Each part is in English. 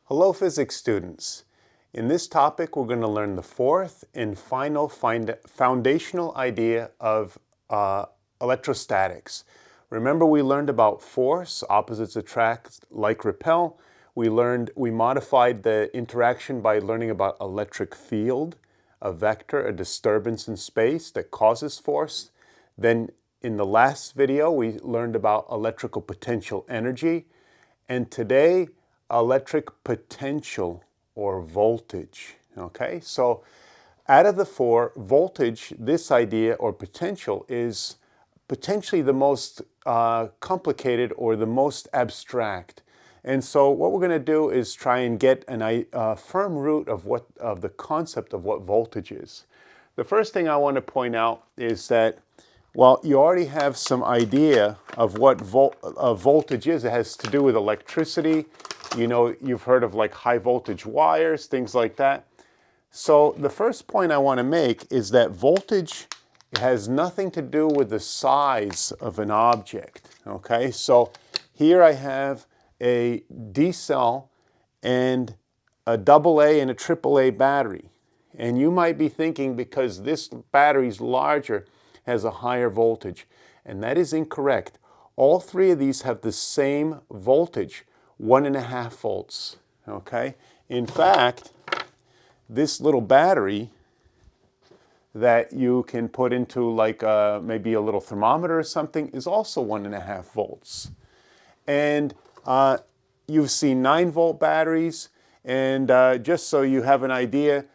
Hello physics students. In this topic we're going to learn the fourth and final foundational idea of electrostatics. Remember we learned about force, opposites attract, like repel. We modified the interaction by learning about electric field, a vector, a disturbance in space that causes force. Then in the last video we learned about electrical potential energy, and today electric potential or voltage. Okay, so out of the four, voltage, this idea or potential, is potentially the most complicated or the most abstract. And so what we're going to do is try and get a firm root of the concept of what voltage is. The first thing I want to point out is that, well, you already have some idea of what voltage is. It has to do with electricity. You know, you've heard of like high voltage wires, things like that. So the first point I want to make is that voltage has nothing to do with the size of an object. Okay, so here I have a D cell and a AA and a AAA battery. And you might be thinking because this battery is larger, has a higher voltage. And that is incorrect. All three of these have the same voltage, 1.5 volts. Okay? In fact, this little battery that you can put into like maybe a little thermometer or something is also 1.5 volts. And you've seen 9-volt batteries, and just so you have an idea,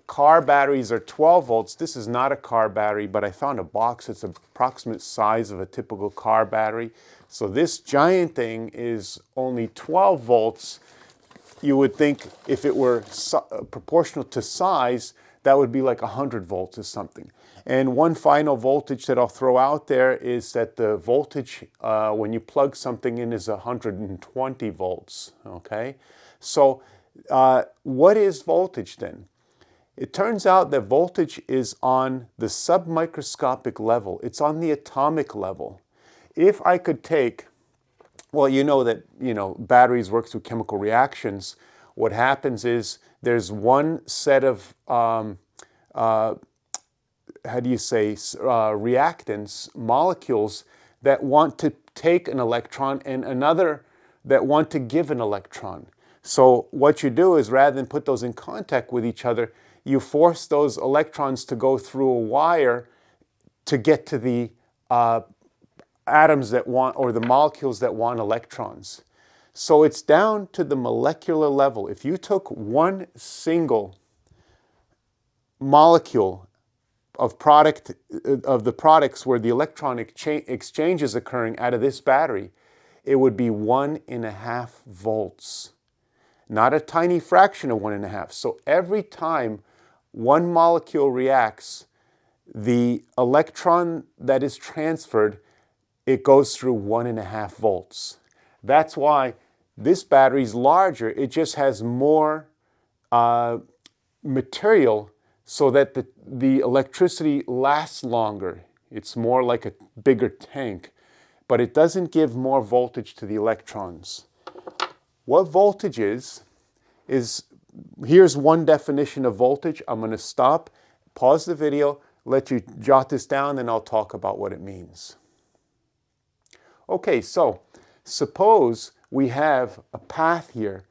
car batteries are 12 volts. This is not a car battery, but I found a box that's the approximate size of a typical car battery. So this giant thing is only 12 volts. You would think if it were proportional to size, that would be like 100 volts or something. And one final voltage that I'll throw out there is that the voltage when you plug something in is 120 volts. Okay? So what is voltage then? It turns out that voltage is on the submicroscopic level. It's on the atomic level. If I could take, well, you know that, batteries work through chemical reactions. What happens is there's one set of, reactants, molecules that want to take an electron and another that want to give an electron. So what you do is rather than put those in contact with each other, you force those electrons to go through a wire to get to the atoms that want, or the molecules that want electrons. So it's down to the molecular level. If you took one single molecule of the products where the electron exchange is occurring out of this battery, it would be 1.5 volts. Not a tiny fraction of 1.5. So every time one molecule reacts, the electron that is transferred, it goes through 1.5 volts. That's why this battery is larger. It just has more material so that the electricity lasts longer. It's more like a bigger tank, but it doesn't give more voltage to the electrons. What voltage is here's one definition of voltage. I'm going to stop, pause the video, let you jot this down, then I'll talk about what it means. Okay, so suppose we have a path here.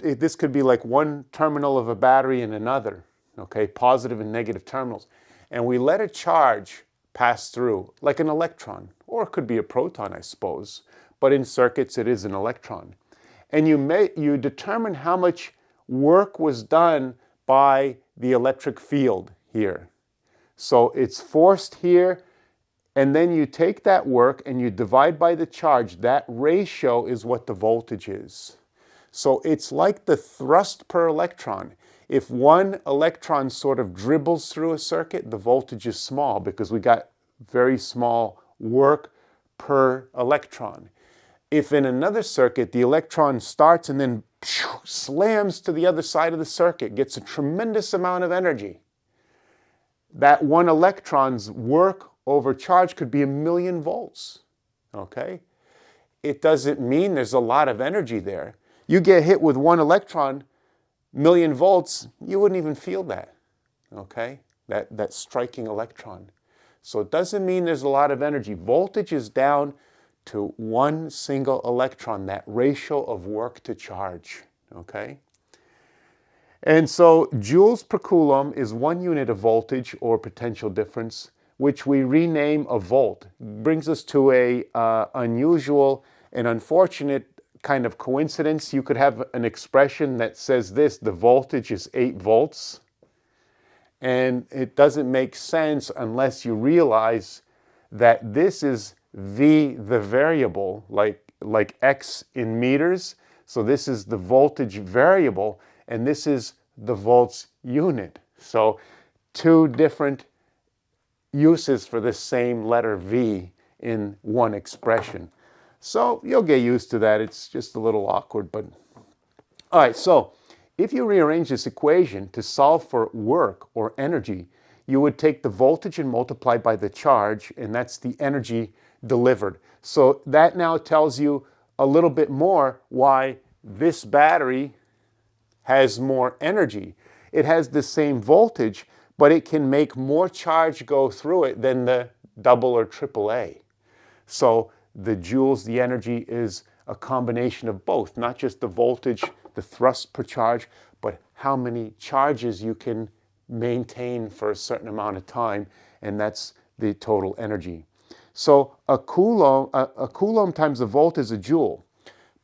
This could be like one terminal of a battery and another, okay, positive and negative terminals. And we let a charge pass through, like an electron, or it could be a proton, I suppose. But in circuits, it is an electron. And you determine how much work was done by the electric field here. So it's forced here, and then you take that work and you divide by the charge. That ratio is what the voltage is. So it's like the thrust per electron. If one electron sort of dribbles through a circuit, the voltage is small because we got very small work per electron. If in another circuit the electron starts and then slams to the other side of the circuit, gets a tremendous amount of energy, that one electron's work over charge could be 1,000,000 volts. Okay? It doesn't mean there's a lot of energy there. You get hit with one electron, million volts, you wouldn't even feel that, okay? That striking electron. So it doesn't mean there's a lot of energy. Voltage is down to one single electron, that ratio of work to charge, okay? And so joules per coulomb is 1 unit of voltage or potential difference, which we rename a volt. Brings us to a unusual and unfortunate kind of coincidence. You could have an expression that says this: the voltage is 8 volts. And it doesn't make sense unless you realize that this is V, the variable, like X in meters. So this is the voltage variable, and this is the volts unit. So two different uses for this same letter V in one expression. So you'll get used to that. It's just a little awkward, but all right. So if you rearrange this equation to solve for work or energy, you would take the voltage and multiply by the charge, and that's the energy delivered. So that now tells you a little bit more why this battery has more energy. It has the same voltage, but it can make more charge go through it than the double or triple A. So the joules, the energy, is a combination of both, not just the voltage, the thrust per charge, but how many charges you can maintain for a certain amount of time, and that's the total energy. So a coulomb times a volt is a joule,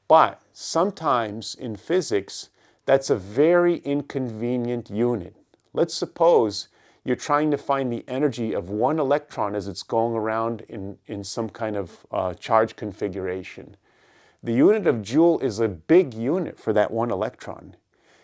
but sometimes in physics, that's a very inconvenient unit. Let's suppose you're trying to find the energy of one electron as it's going around in some kind of charge configuration. The unit of joule is a big unit for that one electron.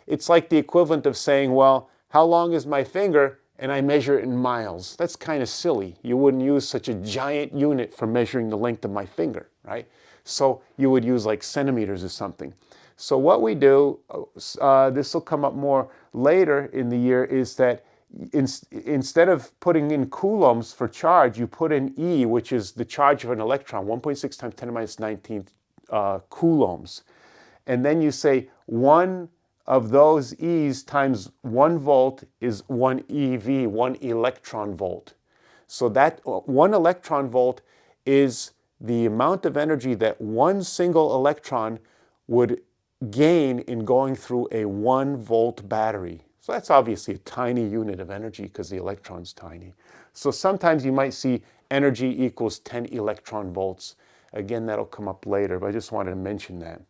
It's like the equivalent of saying, well, how long is my finger? And I measure it in miles. That's kind of silly. You wouldn't use such a giant unit for measuring the length of my finger, right? So you would use like centimeters or something. So what we do, this will come up more later in the year, is that instead of putting in coulombs for charge, you put in E, which is the charge of an electron, 1.6 times 10 to the minus 19th coulombs. And then you say one of those E's times 1 volt is 1 EV, 1 electron volt. So that 1 electron volt is the amount of energy that one single electron would gain in going through a 1 volt battery. So that's obviously a tiny unit of energy because the electron's tiny. So sometimes you might see energy equals 10 electron volts. Again, that'll come up later, but I just wanted to mention that.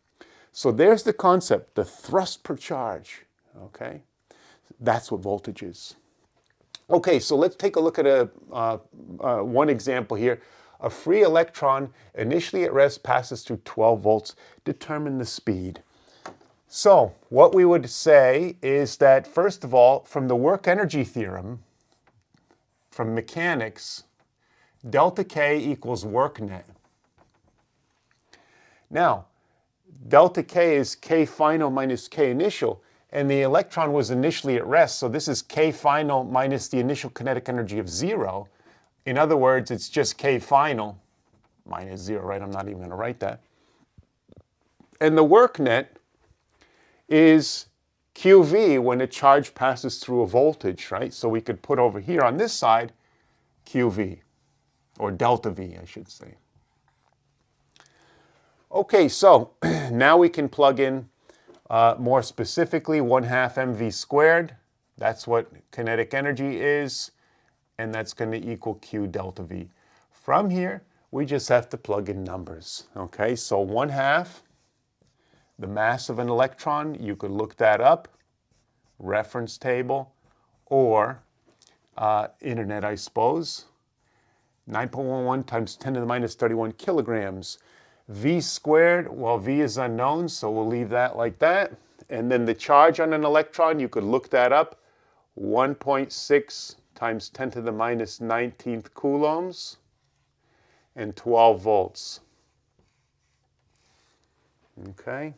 So there's the concept, the thrust per charge, okay? That's what voltage is. Okay, so let's take a look at one example here. A free electron initially at rest passes through 12 volts. Determine the speed. So what we would say is that, first of all, from the work energy theorem, from mechanics, delta K equals work net. Now, delta K is K final minus K initial, and the electron was initially at rest, so this is K final minus the initial kinetic energy of 0. In other words, it's just K final minus 0, right? I'm not even going to write that. And the work net is QV when a charge passes through a voltage, right? So we could put over here on this side QV, or delta V, I should say. Okay, so now we can plug in more specifically 1/2 mv squared. That's what kinetic energy is, and that's going to equal Q delta V. From here, we just have to plug in numbers. Okay, so 1/2, the mass of an electron, you could look that up, reference table, or internet, I suppose. 9.11 times 10 to the minus 31 kilograms. V squared, well, V is unknown, so we'll leave that like that. And then the charge on an electron, you could look that up, 1.6 times 10 to the minus 19th coulombs, and 12 volts. Okay.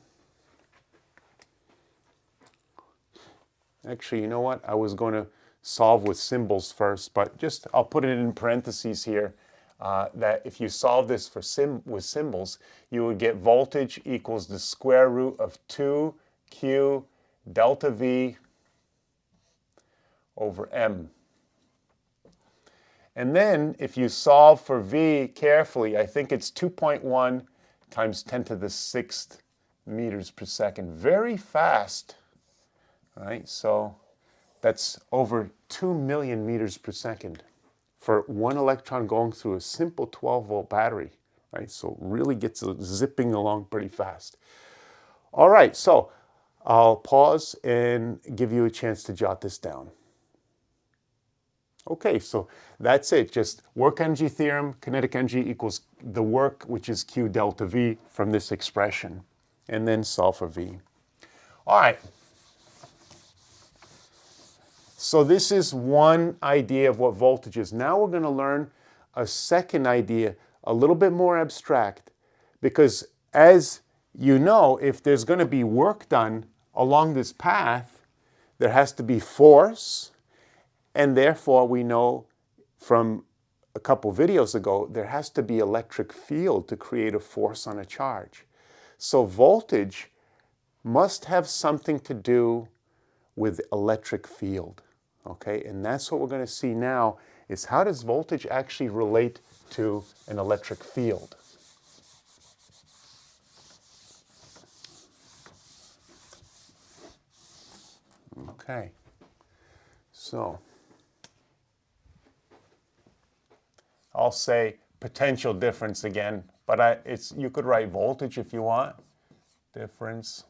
Actually, you know what? I was going to solve with symbols first, but I'll put it in parentheses here. that if you solve this for with symbols, you would get voltage equals the square root of 2Q delta V over M. And then if you solve for V carefully, I think it's 2.1 times 10 to the 6th meters per second. Very fast, right? So that's over 2 million meters per second for one electron going through a simple 12-volt battery, right? So it really gets zipping along pretty fast. All right, so I'll pause and give you a chance to jot this down. Okay, so that's it. Just work energy theorem, kinetic energy equals the work, which is Q delta V from this expression, and then solve for V. All right. So this is one idea of what voltage is. Now we're going to learn a second idea, a little bit more abstract, because as you know, if there's going to be work done along this path, there has to be force. And therefore, we know from a couple videos ago, there has to be electric field to create a force on a charge. So voltage must have something to do with electric field, okay? And that's what we're going to see now, is how does voltage actually relate to an electric field? Okay, so I'll say potential difference again, but you could write voltage if you want. Difference.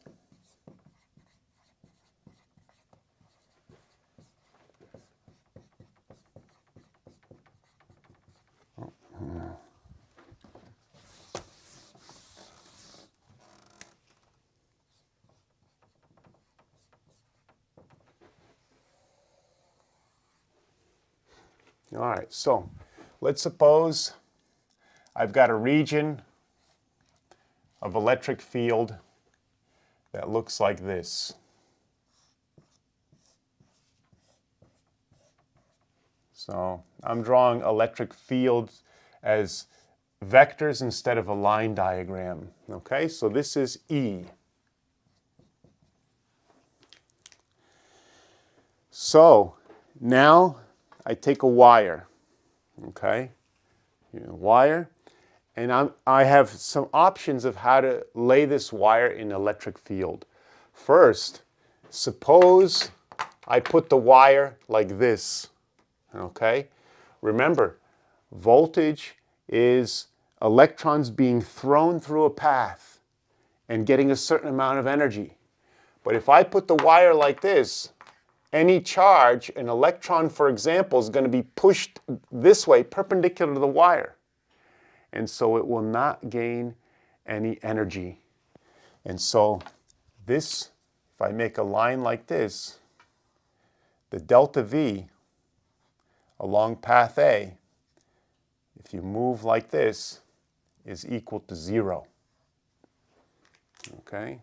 All right, so let's suppose I've got a region of electric field that looks like this. So I'm drawing electric fields as vectors instead of a line diagram. Okay, so this is E. So now I take a wire, okay, wire, and I have some options of how to lay this wire in electric field. First, suppose I put the wire like this, okay? Remember, voltage is electrons being thrown through a path and getting a certain amount of energy. But if I put the wire like this, any charge, an electron, for example, is going to be pushed this way, perpendicular to the wire. And so it will not gain any energy. And so this, if I make a line like this, the delta V along path A, if you move like this, is equal to 0. Okay?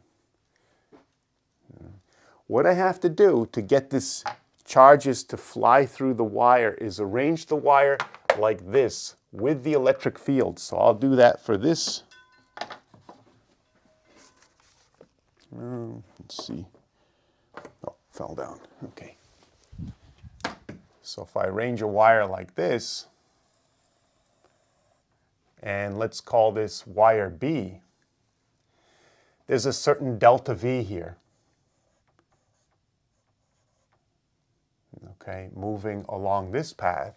What I have to do to get this charges to fly through the wire is arrange the wire like this with the electric field. So I'll do that for this. Let's see. Oh, fell down. Okay. So if I arrange a wire like this, and let's call this wire B, there's a certain delta V here. Okay, moving along this path.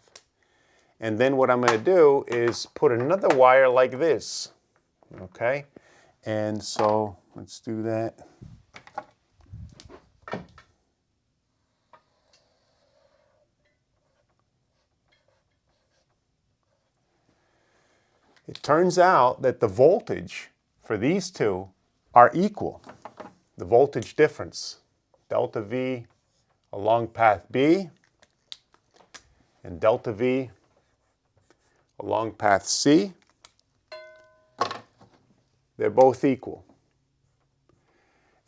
And then what I'm going to do is put another wire like this. Okay, and so let's do that. It turns out that the voltage for these two are equal. The voltage difference, delta V along path B and delta V along path C, they're both equal.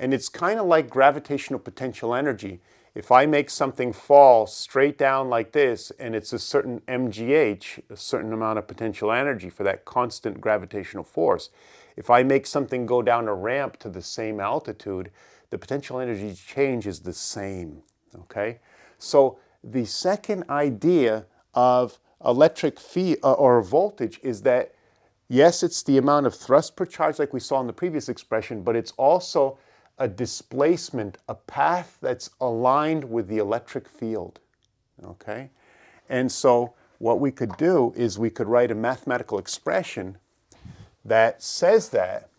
And it's kind of like gravitational potential energy. If I make something fall straight down like this, and it's a certain mgh, a certain amount of potential energy for that constant gravitational force, if I make something go down a ramp to the same altitude, the potential energy change is the same, okay? So the second idea of electric field or voltage is that, yes, it's the amount of thrust per charge like we saw in the previous expression, but it's also a displacement, a path that's aligned with the electric field, okay? And so what we could do is we could write a mathematical expression that says that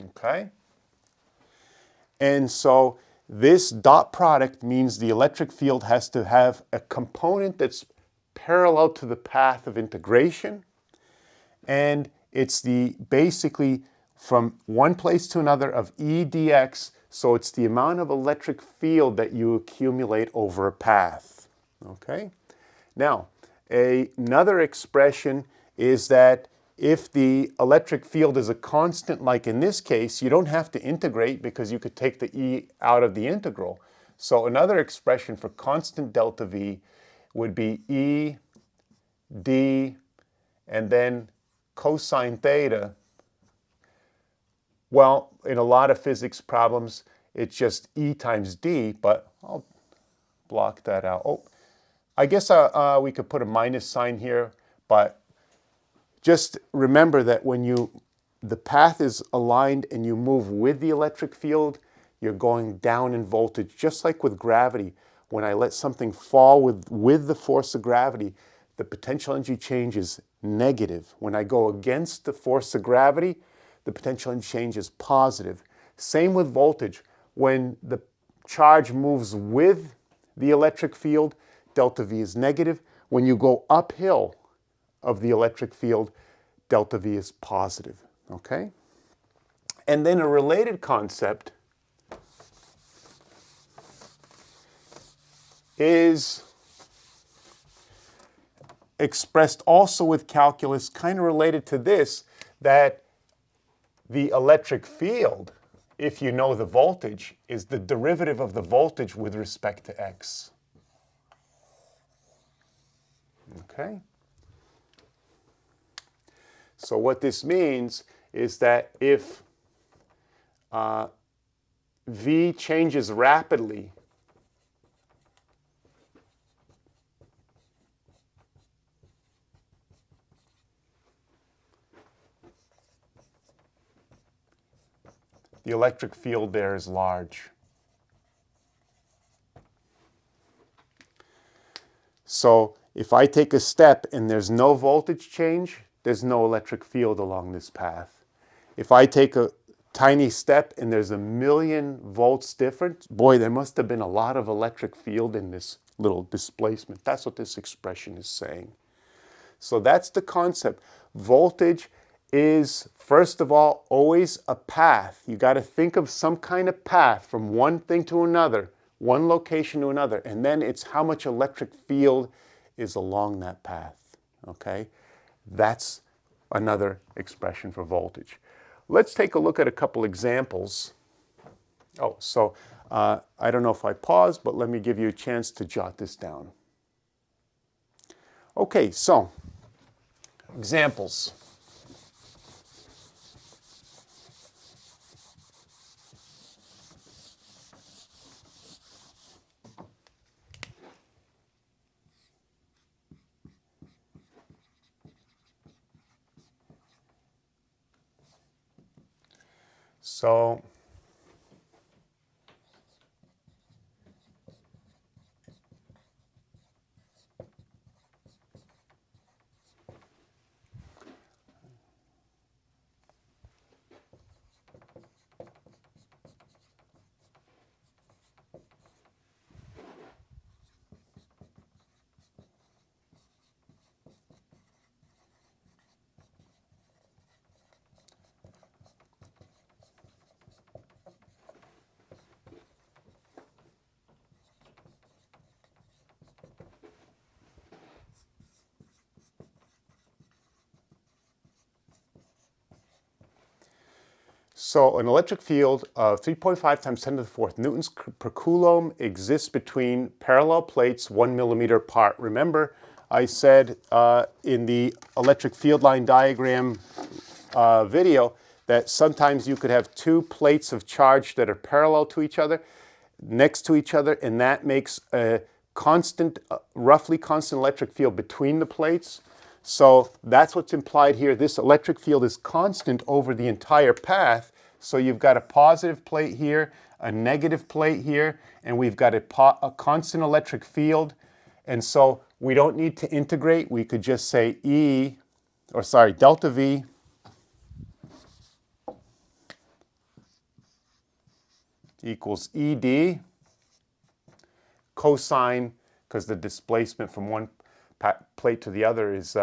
okay? And so this dot product means the electric field has to have a component that's parallel to the path of integration, and it's the basically from one place to another of E dx, so it's the amount of electric field that you accumulate over a path, okay? Now, another expression is that if the electric field is a constant, like in this case, you don't have to integrate because you could take the E out of the integral. So another expression for constant delta V would be E d and then cosine theta. Well, in a lot of physics problems, it's just E times d, but I'll block that out. Oh, I guess we could put a minus sign here, but just remember that when the path is aligned and you move with the electric field, you're going down in voltage, just like with gravity. When I let something fall with the force of gravity, the potential energy change is negative. When I go against the force of gravity, the potential energy change is positive. Same with voltage. When the charge moves with the electric field, delta V is negative. When you go uphill of the electric field, delta V is positive, okay? And then a related concept is expressed also with calculus, kind of related to this, that the electric field, if you know the voltage, is the derivative of the voltage with respect to x. Okay? So what this means is that if V changes rapidly, the electric field there is large. So if I take a step and there's no voltage change, there's no electric field along this path. If I take a tiny step and there's 1,000,000 volts difference, boy, there must have been a lot of electric field in this little displacement. That's what this expression is saying. So that's the concept. Voltage is, first of all, always a path. You got to think of some kind of path from one thing to another, one location to another, and then it's how much electric field is along that path, okay? That's another expression for voltage. Let's take a look at a couple examples. Oh, so I don't know if I paused, but let me give you a chance to jot this down. Okay, so examples. So So an electric field of 3.5 times 10 to the fourth newtons per coulomb exists between parallel plates 1 millimeter apart. Remember, I said in the electric field line diagram video that sometimes you could have two plates of charge that are parallel to each other, next to each other, and that makes a constant, roughly constant electric field between the plates. So that's what's implied here. This electric field is constant over the entire path. So you've got a positive plate here, a negative plate here, and we've got a constant electric field. And so we don't need to integrate. We could just say delta V equals ED cosine, because the displacement from one plate to the other is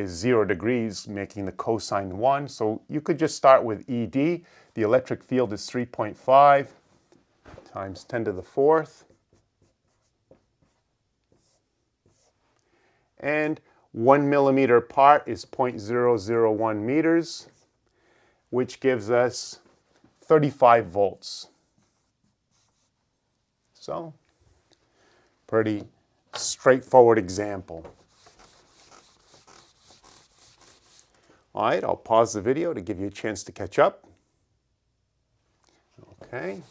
0 degrees, making the cosine 1. So you could just start with ED. The electric field is 3.5 times 10 to the fourth. And 1 millimeter apart is 0.001 meters, which gives us 35 volts. So, pretty straightforward example. All right, I'll pause the video to give you a chance to catch up. Okay.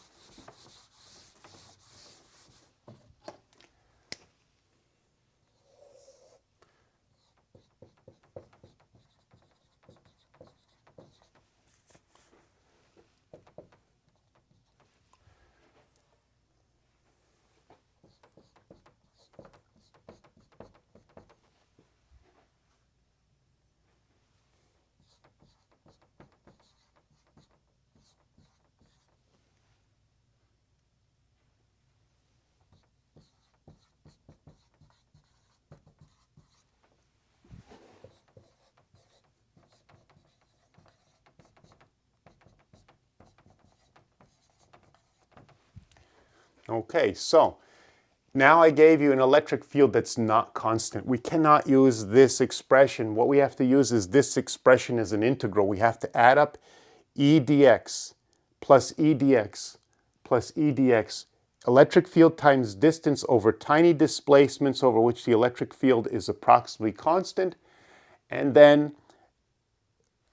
Okay, so now I gave you an electric field that's not constant. We cannot use this expression. What we have to use is this expression as an integral. We have to add up E dx plus E dx plus E dx. Electric field times distance over tiny displacements over which the electric field is approximately constant, and then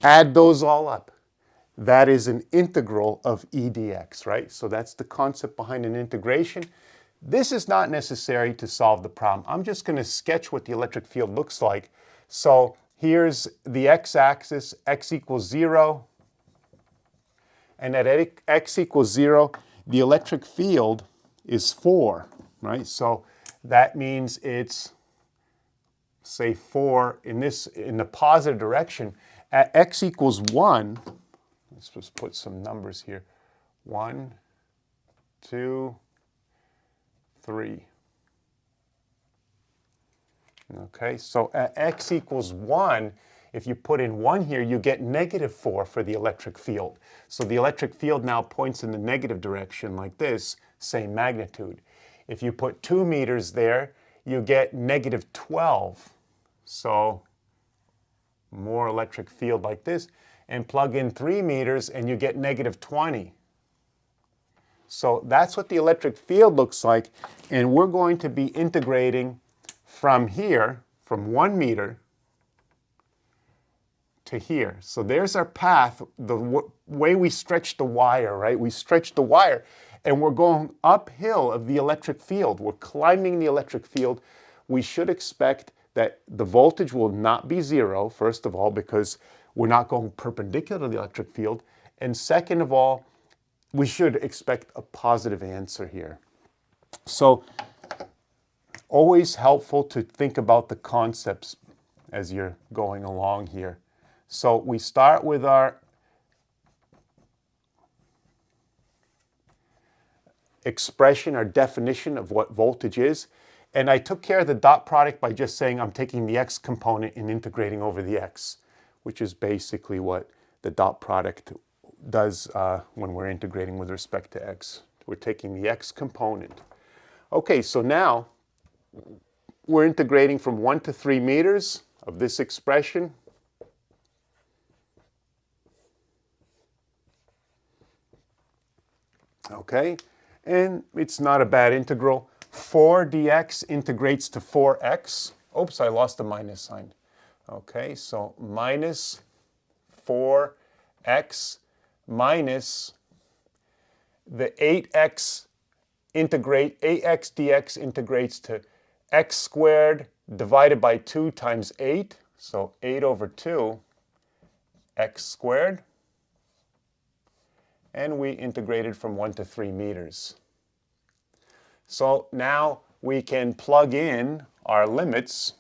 add those all up. That is an integral of E dx, right? So that's the concept behind an integration. This is not necessary to solve the problem. I'm just going to sketch what the electric field looks like. So here's the x-axis, x equals 0. And at x equals 0, the electric field is 4, right? So that means it's, say, 4 in the positive direction. At x equals 1, let's just put some numbers here. 1, 2, 3. Okay, so at x equals 1, if you put in 1 here, you get -4 for the electric field. So the electric field now points in the negative direction like this, same magnitude. If you put 2 meters there, you get -12. So more electric field like this. And plug in 3 meters and you get -20. So that's what the electric field looks like. And we're going to be integrating from here, from 1 meter to here. So there's our path, the way we stretch the wire, right? We stretch the wire and we're going uphill of the electric field. We're climbing the electric field. We should expect that the voltage will not be 0, first of all, because we're not going perpendicular to the electric field. And second of all, we should expect a positive answer here. So always helpful to think about the concepts as you're going along here. So we start with our expression, our definition of what voltage is. And I took care of the dot product by just saying I'm taking the x component and integrating over the x, which is basically what the dot product does when we're integrating with respect to x. We're taking the x component. Okay, so now we're integrating from 1 to 3 meters of this expression. Okay, and it's not a bad integral. 4 dx integrates to 4x. Oops, I lost the minus sign. Okay, so minus 4x minus the 8x dx integrates to x squared divided by 2 times 8. So 8 over 2 x squared. And we integrated from 1 to 3 meters. So now we can plug in our limits.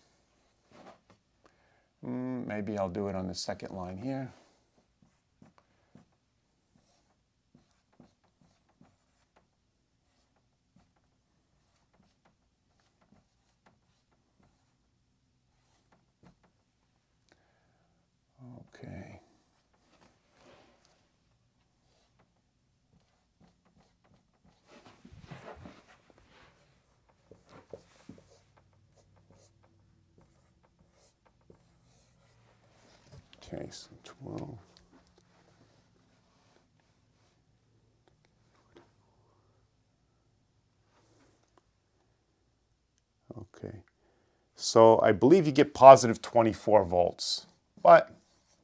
Maybe I'll do it on the second line here. Okay. Okay, so 12. Okay, so I believe you get positive 24 volts, but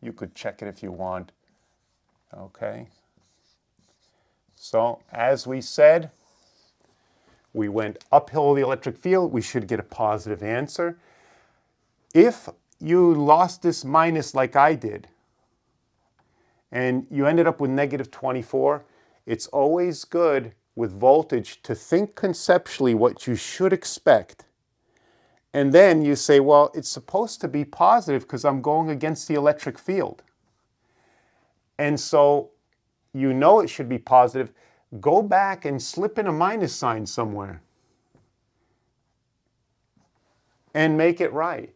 you could check it if you want. Okay, so as we said, we went uphill the electric field, we should get a positive answer. If you lost this minus like I did, and you ended up with negative 24, it's always good with voltage to think conceptually what you should expect. And then you say, well, it's supposed to be positive because I'm going against the electric field. And so you know it should be positive. Go back and slip in a minus sign somewhere and make it right.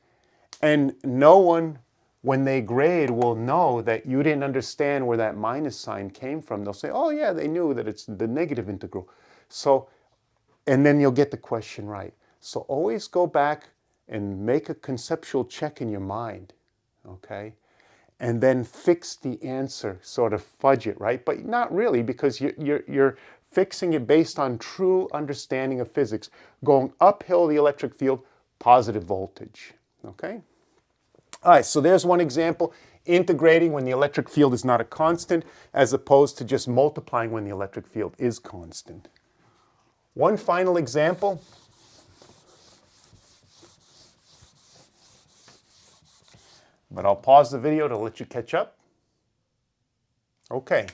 And no one, when they grade, will know that you didn't understand where that minus sign came from. They'll say, oh yeah, they knew that it's the negative integral. So, and then you'll get the question right. So always go back and make a conceptual check in your mind, okay? And then fix the answer, sort of fudge it, right? But not really, because you're fixing it based on true understanding of physics. Going uphill the electric field, positive voltage, okay? All right, so there's one example, integrating when the electric field is not a constant, as opposed to just multiplying when the electric field is constant. One final example. But I'll pause the video to let you catch up. Okay.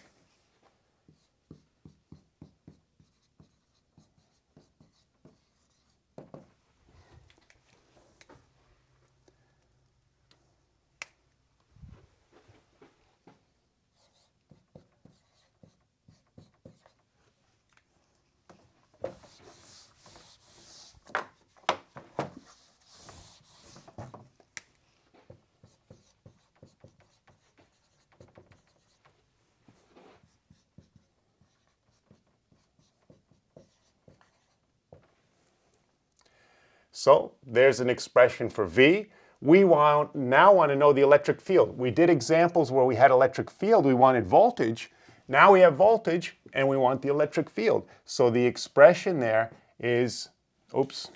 So there's an expression for V. We now want to know the electric field. We did examples where we had electric field, we wanted voltage. Now we have voltage and we want the electric field. So the expression there is, oops.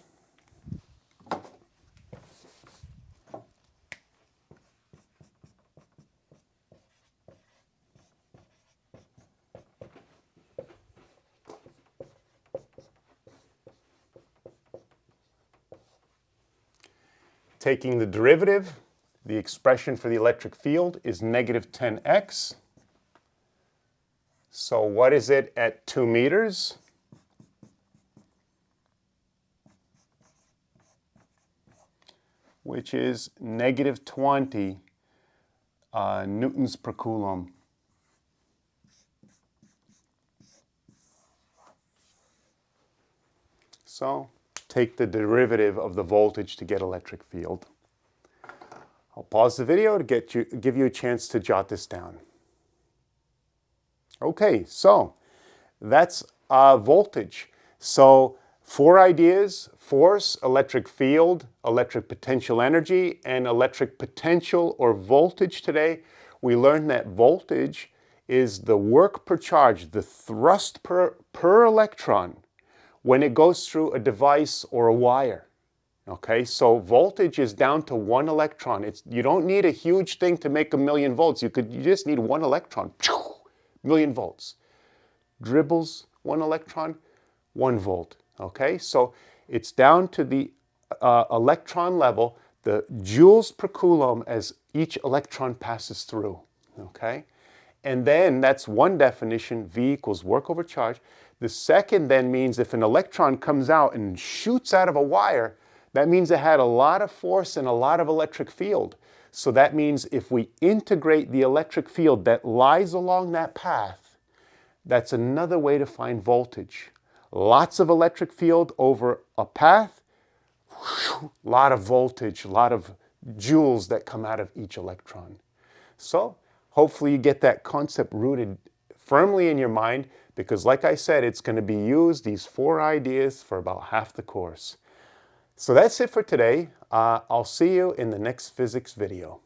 Taking the derivative, the expression for the electric field is negative 10x. So what is it at 2 meters? Which is negative 20 newtons per coulomb. So take the derivative of the voltage to get electric field. I'll pause the video to give you a chance to jot this down. Okay, so that's voltage. So 4 ideas: force, electric field, electric potential energy, and electric potential or voltage today. We learned that voltage is the work per charge, the thrust per electron when it goes through a device or a wire. Okay, so voltage is down to 1 electron. You don't need a huge thing to make 1,000,000 volts. You just need 1 electron, 1,000,000 volts. Dribbles 1 electron, 1 volt. Okay, so it's down to the electron level, the joules per coulomb as each electron passes through. Okay, and then that's one definition, V equals work over charge. The second then means if an electron comes out and shoots out of a wire, that means it had a lot of force and a lot of electric field. So that means if we integrate the electric field that lies along that path, that's another way to find voltage. Lots of electric field over a path, a lot of voltage, a lot of joules that come out of each electron. So hopefully you get that concept rooted firmly in your mind, because like I said, it's going to be used, these 4 ideas, for about half the course. So that's it for today. I'll see you in the next physics video.